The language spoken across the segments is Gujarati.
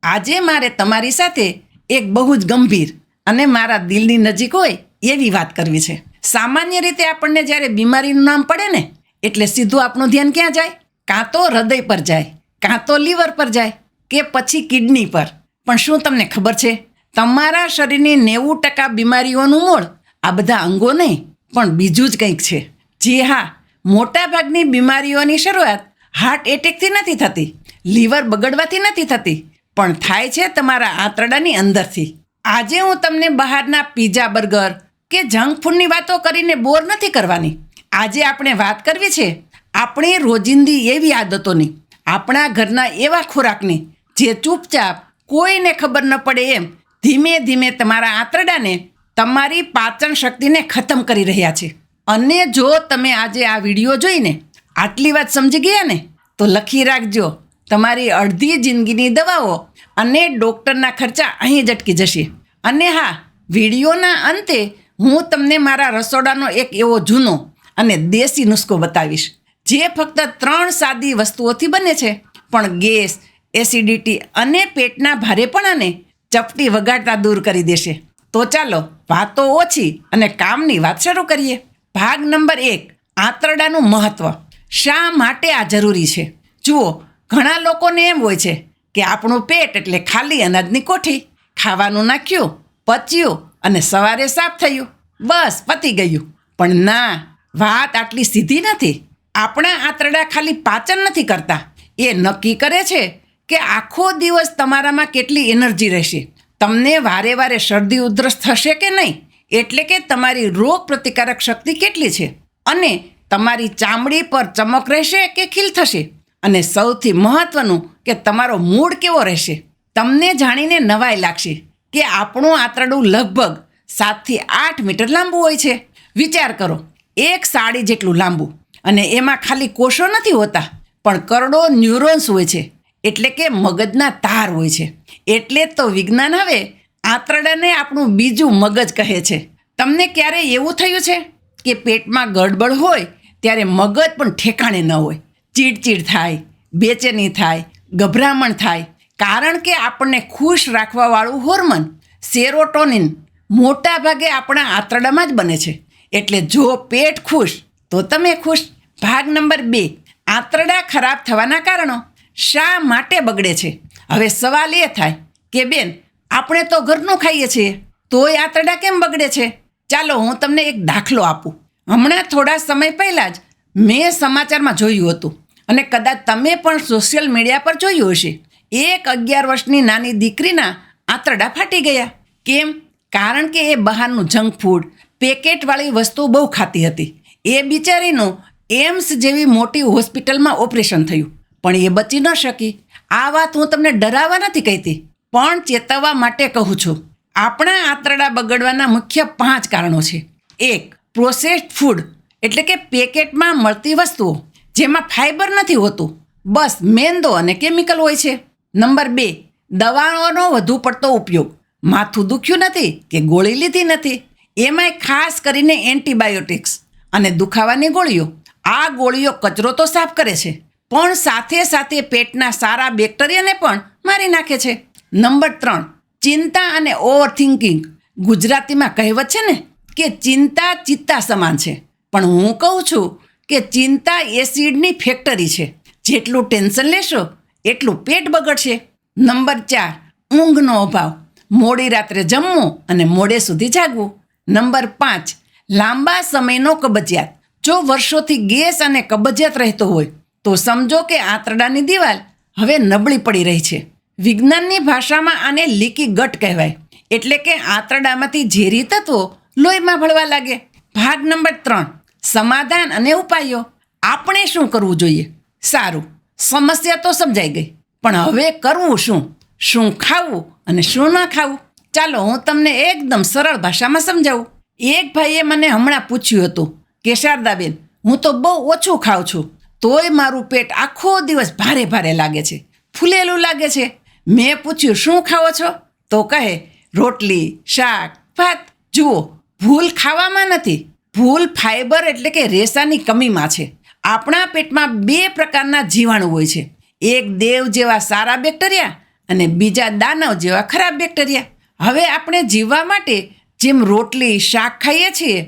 આજે મારે તમારી સાથે એક બહુ જ ગંભીર અને મારા દિલની નજીક હોય એવી વાત કરવી છે. સામાન્ય રીતે આપણને જ્યારે બીમારીનું નામ પડે ને એટલે સીધું આપણું ધ્યાન ક્યાં જાય? કાં તો હૃદય પર જાય, કાં તો લીવર પર જાય, કે પછી કિડની પર. પણ શું તમને ખબર છે, તમારા શરીરની 90% બીમારીઓનું મૂળ આ બધા અંગો નહીં પણ બીજું જ કંઈક છે. જી હા, મોટાભાગની બીમારીઓની શરૂઆત હાર્ટ એટેકથી નથી થતી, લીવર બગડવાથી નથી થતી, પણ થાય છે તમારા આંતરડાની અંદરથી. આજે હું તમને બહારના પીઝા, બર્ગર કે જંક ફૂડની વાતો કરીને બોર નથી કરવાની. આજે આપણે વાત કરવી છે આપણી રોજિંદી એવી આદતોની, આપણા ઘરના એવા ખોરાકની જે ચૂપચાપ કોઈને ખબર ન પડે એમ ધીમે ધીમે તમારા આંતરડાને, તમારી પાચન શક્તિને ખતમ કરી રહ્યા છે. અને જો તમે આજે આ વિડીયો જોઈને આટલી વાત સમજી ગયા ને તો લખી રાખજો, તમારી અડધી જિંદગીની દવાઓ અને ડૉક્ટરના ખર્ચા અહીં જ અટકી જશે. અને હા, વિડીયોના અંતે હું તમને મારા રસોડાનો એક એવો જૂનો અને દેશી નુસ્ખો બતાવીશ જે ફક્ત 3 સાદી વસ્તુઓથી બને છે, પણ ગેસ, એસિડિટી અને પેટના ભારેપણાને ચપટી વગાડતા દૂર કરી દેશે. તો ચાલો વાતો ઓછી અને કામની વાત શરૂ કરીએ. ભાગ નંબર 1, આંતરડાનું મહત્ત્વ. શા માટે આ જરૂરી છે? જુઓ, ઘણા લોકોને એમ હોય છે કે આપણું પેટ એટલે ખાલી અનાજની કોઠી, ખાવાનું નાખ્યું, પચ્યું અને સવારે સાફ થયું, બસ પતી ગયું. પણ ના, વાત આટલી સીધી નથી. આપણા આંતરડા ખાલી પાચન નથી કરતા, એ નક્કી કરે છે કે આખો દિવસ તમારામાં કેટલી એનર્જી રહેશે, તમને વારે વારે શરદી ઉધરસ થશે કે નહીં, એટલે કે તમારી રોગ પ્રતિકારક શક્તિ કેટલી છે, અને તમારી ચામડી પર ચમક રહેશે કે ખીલ થશે, અને સૌથી મહત્ત્વનું કે તમારો મૂડ કેવો રહેશે. તમને જાણીને નવાઈ લાગશે કે આપણું આંતરડું લગભગ 7 થી 8 મીટર લાંબુ હોય છે. વિચાર કરો, એક સાડી જેટલું લાંબુ, અને એમાં ખાલી કોષો નથી હોતા પણ કરોડો ન્યુરોન્સ હોય છે, એટલે કે મગજના તાર હોય છે. એટલે તો વિજ્ઞાન હવે આંતરડાને આપણું બીજું મગજ કહે છે. તમને ક્યારેય એવું થયું છે કે પેટમાં ગડબડ હોય ત્યારે મગજ પણ ઠેકાણે ન હોય, ચીડચીડ થાય, બેચેની થાય, ગભરામણ થાય? કારણ કે આપણને ખુશ રાખવાવાળું હોર્મોન સેરોટોનિન મોટા ભાગે આપણા આંતરડામાં જ બને છે. એટલે જો પેટ ખુશ તો તમે ખુશ. ભાગ નંબર 2, આંતરડા ખરાબ થવાના કારણો. શા માટે બગડે છે? હવે સવાલ એ થાય કે બેન, આપણે તો ઘરનું ખાઈએ છીએ તોય આંતરડા કેમ બગડે છે? ચાલો હું તમને એક દાખલો આપું. હમણાં થોડા સમય પહેલાં જ મેં સમાચારમાં જોયું હતું, અને કદાચ તમે પણ સોશિયલ મીડિયા પર જોયું હશે. એક 11 વર્ષની નાની દીકરીના આંતરડા ફાટી ગયા. કેમ? કારણ કે એ બહારનું જંક ફૂડ, પેકેટવાળી વસ્તુ બહુ ખાતી હતી. એ બિચારીનું એમ્સ જેવી મોટી હોસ્પિટલમાં ઓપરેશન થયું, પણ એ બચી ન શકી. આ વાત હું તમને ડરાવવા નથી કહેતી, પણ ચેતવવા માટે કહું છું. આપણા આંતરડા બગડવાના મુખ્ય 5 કારણો છે. 1, પ્રોસેસ્ડ ફૂડ, એટલે કે પેકેટમાં મળતી વસ્તુઓ જેમાં ફાઇબર નથી હોતું, બસ મેંદો અને કેમિકલ હોય છે. નંબર 2, દવાઓનો વધુ પડતો ઉપયોગ. માથું દુખ્યું નથી કે ગોળી લીધી નથી, એમાંય ખાસ કરીને એન્ટીબાયોટિક્સ અને દુખાવાની ગોળીઓ. આ ગોળીઓ કચરો તો સાફ કરે છે, પણ સાથે સાથે પેટના સારા બેક્ટેરિયાને પણ મારી નાખે છે. નંબર 3, ચિંતા અને ઓવરથિંકિંગ. ગુજરાતીમાં કહેવત છે ને કે ચિંતા ચિત્તા સમાન છે, પણ હું કહું છું કે ચિંતા એસિડની ફેક્ટરી છે. જેટલું ટેન્શન લેશો એટલું પેટ બગડશે. નંબર 4, ઊંઘનો અભાવ. મોડી રાત્રે જમવું અને મોડે સુધી જાગવું. નંબર 5, લાંબા સમયનો કબજિયાત. જો વર્ષોથી ગેસ અને કબજિયાત રહેતો હોય તો સમજો કે આંતરડાની દિવાલ હવે નબળી પડી રહી છે. વિજ્ઞાનની ભાષામાં આને લીકી ગટ કહેવાય, એટલે કે આંતરડામાંથી ઝેરી તત્વો લોહીમાં ભળવા લાગે. ભાગ નંબર 3, સમાધાન અને ઉપાયો. આપણે શું કરવું જોઈએ? સારું, સમસ્યા તો સમજાઈ ગઈ, પણ હવે કરવું શું? શું ખાવું અને શું ન ખાવું? ચાલો હું તમને એકદમ સરળ ભાષામાં સમજાવું. એક ભાઈએ મને હમણાં પૂછ્યું હતું કે શારદાબેન, હું તો બહુ ઓછું ખાઉં છું, તોય મારું પેટ આખો દિવસ ભારે ભારે લાગે છે, ફૂલેલું લાગે છે. મેં પૂછ્યું શું ખાઓ છો? તો કહે રોટલી, શાક, ભાત. જુઓ, ભૂલ ખાવામાં નથી, ભૂલ ફાઇબર એટલે કે રેસાની કમીમાં છે. આપણા પેટમાં 2 પ્રકારના જીવાણુ હોય છે. એક દેવ જેવા સારા બેક્ટેરિયા અને બીજા દાનવ જેવા ખરાબ બેક્ટેરિયા. હવે આપણે જીવવા માટે જેમ રોટલી શાક ખાઈએ છીએ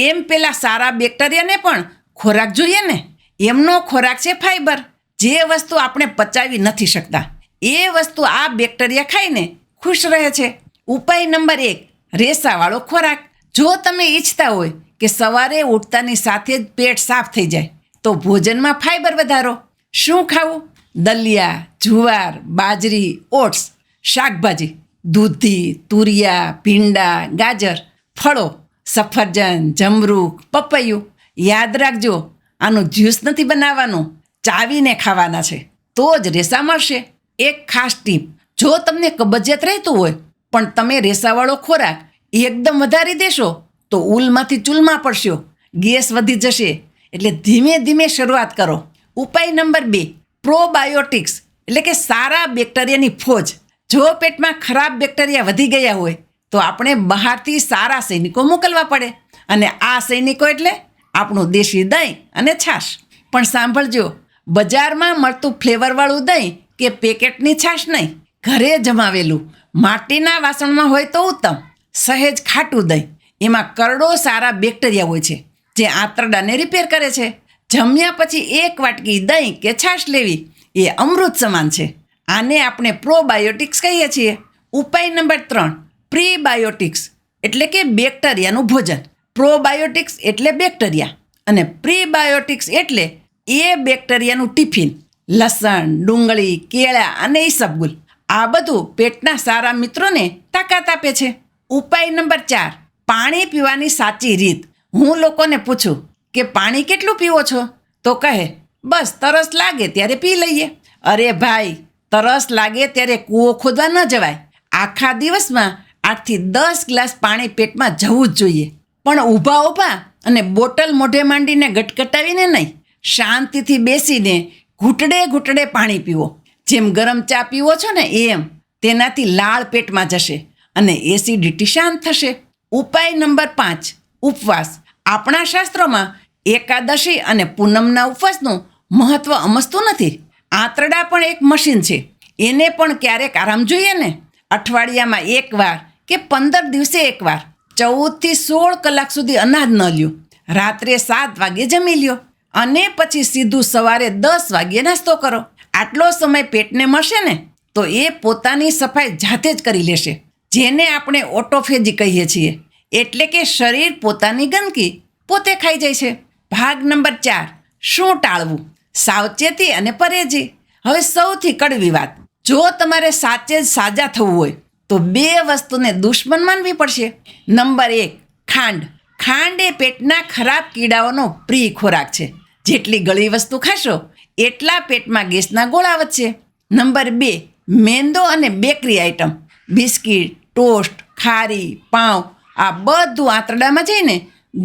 એમ પેલા સારા બેક્ટેરિયાને પણ ખોરાક જોઈએ ને. એમનો ખોરાક છે ફાઈબર, જે વસ્તુ આપણે પચાવી નથી શકતા એ વસ્તુ આ બેક્ટેરિયા ખાઈને ખુશ રહે છે. ઉપાય નંબર 1, રેસાવાળો ખોરાક. જો તમે ઈચ્છતા હોય કે સવારે ઉઠતાની સાથે જ પેટ સાફ થઈ જાય તો ભોજનમાં ફાઈબર વધારો. શું ખાવું? દલિયા, જુવાર, બાજરી, ઓટ્સ, શાકભાજી, દૂધી, તુરિયા, ભીંડા, ગાજર, ફળો, સફરજન, જમરૂખ, પપૈયું. યાદ રાખજો, આનું જ્યુસ નથી બનાવવાનું, ચાવીને ખાવાના છે તો જ રેસા મળશે. એક ખાસ ટીપ, જો તમને કબજિયાત રહેતું હોય પણ તમે રેસાવાળો ખોરાક એકદમ વધારી દેશો તો ઉલમાંથી ચૂલમાં પડશો, ગેસ વધી જશે. એટલે ધીમે ધીમે શરૂઆત કરો. ઉપાય નંબર 2, પ્રોબાયોટિક્સ એટલે કે સારા બેક્ટેરિયાની ફોજ. જો પેટમાં ખરાબ બેક્ટેરિયા વધી ગયા હોય તો આપણે બહારથી સારા સૈનિકો મોકલવા પડે, અને આ સૈનિકો એટલે આપણું દેશી દહીં અને છાશ. પણ સાંભળજો, બજારમાં મળતું ફ્લેવરવાળું દહીં કે પેકેટની છાશ નહીં, ઘરે જમાવેલું માટીના વાસણમાં હોય તો ઉત્તમ. સહેજ ખાટું દહીં, એમાં કરડો સારા બેક્ટેરિયા હોય છે જે આંતરડાને રિપેર કરે છે. જમ્યા પછી 1 વાટકી દહીં કે છાશ લેવી એ અમૃત સમાન છે. આને આપણે પ્રોબાયોટિક્સ કહીએ છીએ. ઉપાય નંબર 3, પ્રીબાયોટિક્સ એટલે કે બેક્ટેરિયાનું ભોજન. પ્રોબાયોટિક્સ એટલે બેક્ટેરિયા અને પ્રીબાયોટિક્સ એટલે એ બેક્ટેરિયાનું ટિફિન. લસણ, ડુંગળી, કેળા અને ઈસબગુલ આ બધું પેટના સારા મિત્રોને તાકાત આપે છે. ઉપાય નંબર 4, પાણી પીવાની સાચી રીત. હું લોકોને પૂછું કે પાણી કેટલું પીવો છો તો કહે બસ તરસ લાગે ત્યારે પી લઈએ. અરે ભાઈ, તરસ લાગે ત્યારે કૂવો ખોદવા ન જવાય. આખા દિવસમાં 8 થી 10 ગ્લાસ પાણી પેટમાં જવું જ જોઈએ. પણ ઊભા ઊભા અને બોટલ મોઢે માંડીને ગટગટાવીને નહીં, શાંતિથી બેસીને ઘૂંટડે ઘૂંટડે પાણી પીવો. જેમ ગરમ ચા પીવો છો ને એમ. તેનાથી લાળ પેટમાં જશે અને એસિડિટી શાંત થશે. ઉપાય નંબર 5, ઉપવાસ. આપણા શાસ્ત્રોમાં એકાદશી અને પૂનમના ઉપવાસનું મહત્વ અમસ્તું નથી. આંતરડા પણ એક મશીન છે, એને પણ ક્યારેક આરામ જોઈએ ને. અઠવાડિયામાં 1 વાર કે 15 દિવસે 1 વાર 14 થી 16 કલાક સુધી અનાજ ન લ્યો. રાત્રે 7 વાગે જમી લ્યો અને પછી સીધું સવારે 10 વાગ્યે નાસ્તો કરો. આટલો સમય પેટને મળશે ને તો એ પોતાની સફાઈ જાતે જ કરી લેશે, જેને આપણે ઓટોફેજી કહીએ છીએ. એટલે કે શરીર પોતાની ગંદકી પોતે ખાઈ જાય છે. ભાગ નંબર 4, શું ટાળવું? સાવચેતી અને પરેજી. હવે સૌથી કડવી વાત, જો તમારે સાચે જ સાજા થવું હોય તો 2 વસ્તુને દુશ્મન માનવી પડશે. નંબર 1, ખાંડ. ખાંડ એ પેટના ખરાબ કીડાઓનો પ્રિય ખોરાક છે. જેટલી ગળી વસ્તુ ખાશો એટલા પેટમાં ગેસના ગોળા વધશે. નંબર 2, મેંદો અને બેકરી આઇટમ. બિસ્કિટ, ટોસ્ટ, ખારી, પાઉં આ બધું આંતરડામાં જઈને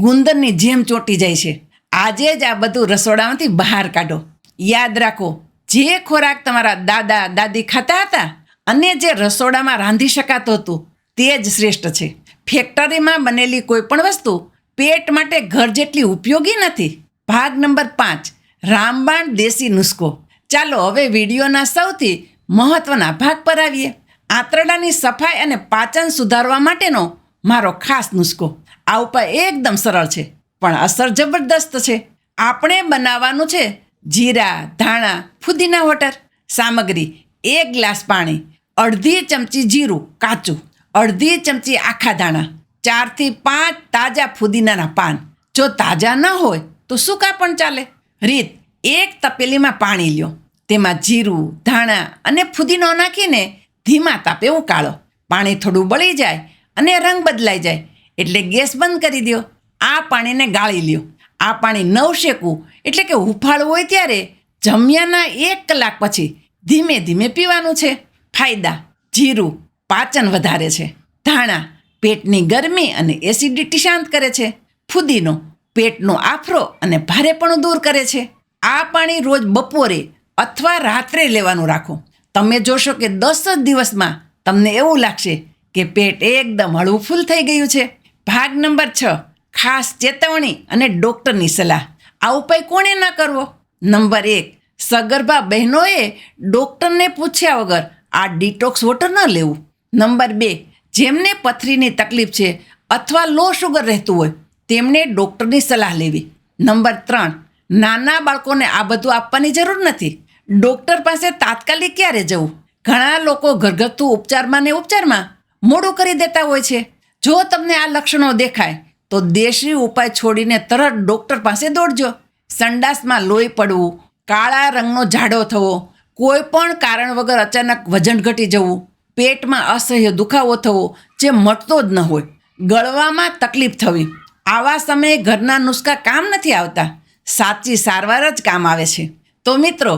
ગુંદરની જેમ ચોંટી જાય છે. આજે જ આ બધું રસોડામાંથી બહાર કાઢો. યાદ રાખો, જે ખોરાક તમારા દાદા દાદી ખાતા હતા અને જે રસોડામાં રાંધી શકાતું હતું તે જ શ્રેષ્ઠ છે. ફેક્ટરીમાં બનેલી કોઈ પણ વસ્તુ પેટ માટે ઘર જેટલી ઉપયોગી નથી. ભાગ નંબર 5, રામબાણ દેશી નુસ્ખો. ચાલો હવે વિડીયોના સૌથી મહત્વના ભાગ પર આવીએ. આંતરડાની સફાઈ અને પાચન સુધારવા માટેનો મારો ખાસ નુસ્ખો. આ ઉપાય એકદમ સરળ છે પણ અસર જબરદસ્ત છે. આપણે બનાવવાનું છે જીરા, ધાણા, ફુદીના વોટર. સામગ્રી: 1 ગ્લાસ પાણી, અડધી ચમચી જીરું કાચું, અડધી ચમચી આખા ધાણા, 4 થી 5 તાજા ફુદીનાના પાન. જો તાજા ન હોય તો સૂકા પણ ચાલે. રીત: 1 તપેલીમાં પાણી લ્યો, તેમાં જીરું, ધાણા અને ફુદીનો નાખીને ધીમા તાપે ઉકાળો. પાણી થોડું બળી જાય અને રંગ બદલાઈ જાય એટલે ગેસ બંધ કરી દો. આ પાણીને ગાળી લ્યો. આ પાણી નવશેકવું એટલે કે હુંફાળું હોય ત્યારે જમ્યાના 1 કલાક પછી ધીમે ધીમે પીવાનું છે. ફાયદા: જીરું પાચન વધારે છે, ધાણા પેટની ગરમી અને એસિડિટી શાંત કરે છે, ફુદીનો પેટનો આફરો અને ભારેપણું દૂર કરે છે. આ પાણી રોજ બપોરે અથવા રાત્રે લેવાનું રાખો. તમે જોશો કે 10 જ દિવસમાં તમને એવું લાગશે કે પેટ એકદમ હળવું ફૂલ થઈ ગયું છે. ભાગ નંબર 6, ખાસ ચેતવણી અને ડૉક્ટરની સલાહ. આ ઉપાય કોણે ન કરવો? નંબર 1, સગર્ભા બહેનોએ ડૉક્ટરને પૂછ્યા વગર આ ડિટોક્સ વોટર ન લેવું. નંબર 2, જેમને પથરીની તકલીફ છે અથવા લો શુગર રહેતું હોય તેમને ડૉક્ટરની સલાહ લેવી. નંબર 3, નાના બાળકોને આ બધું આપવાની જરૂર નથી. ડૉક્ટર પાસે તાત્કાલિક ક્યારે જવું? ઘણા લોકો ઘરગથ્થુ ઉપચારમાં ને ઉપચારમાં મોડું કરી દેતા હોય છે. જો તમને આ લક્ષણો દેખાય તો દેશી ઉપાય છોડીને તરત ડૉક્ટર પાસે દોડજો. સંડાસમાં લોહી પડવું, કાળા રંગનો જાડો થવો, કોઈ પણ કારણ વગર અચાનક વજન ઘટી જવું, પેટમાં અસહ્ય દુખાવો થવો જે મટતો જ ન હોય, ગળવામાં તકલીફ થવી, આવા સમયે ઘરના નુસ્ખા કામ નથી આવતા. સાચી સારવાર જ કામ આવે છે. તો મિત્રો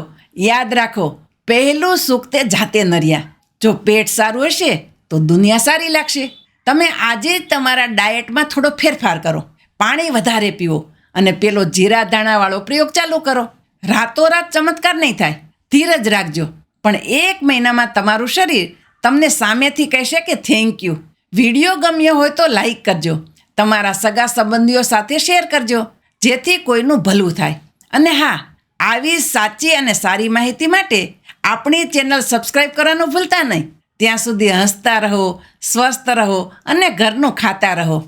યાદ રાખો, પહેલું સુખ તે જાતે નર્યા. જો પેટ સારું હશે તો દુનિયા સારી લાગશે. તમે આજે જ તમારા ડાયટમાં થોડો ફેરફાર કરો, પાણી વધારે પીવો અને પેલો જીરા ધાણાવાળો પ્રયોગ ચાલુ કરો. રાતોરાત ચમત્કાર નહીં થાય, ધીરજ રાખજો, પણ 1 મહિનામાં તમારું શરીર તમને સામેથી કહેશે કે થેન્ક યુ. વિડીયો ગમ્યો હોય તો લાઈક કરજો, તમારા સગા સંબંધીઓ સાથે શેર કરજો, જેથી કોઈનું ભલું થાય. અને હા, આવી સાચી અને સારી માહિતી માટે આપણી ચેનલ સબસ્ક્રાઈબ કરવાનું ભૂલતા નહીં. ત્યાં સુધી હસતા રહો, સ્વસ્થ રહો અને ઘરનું ખાતા રહો.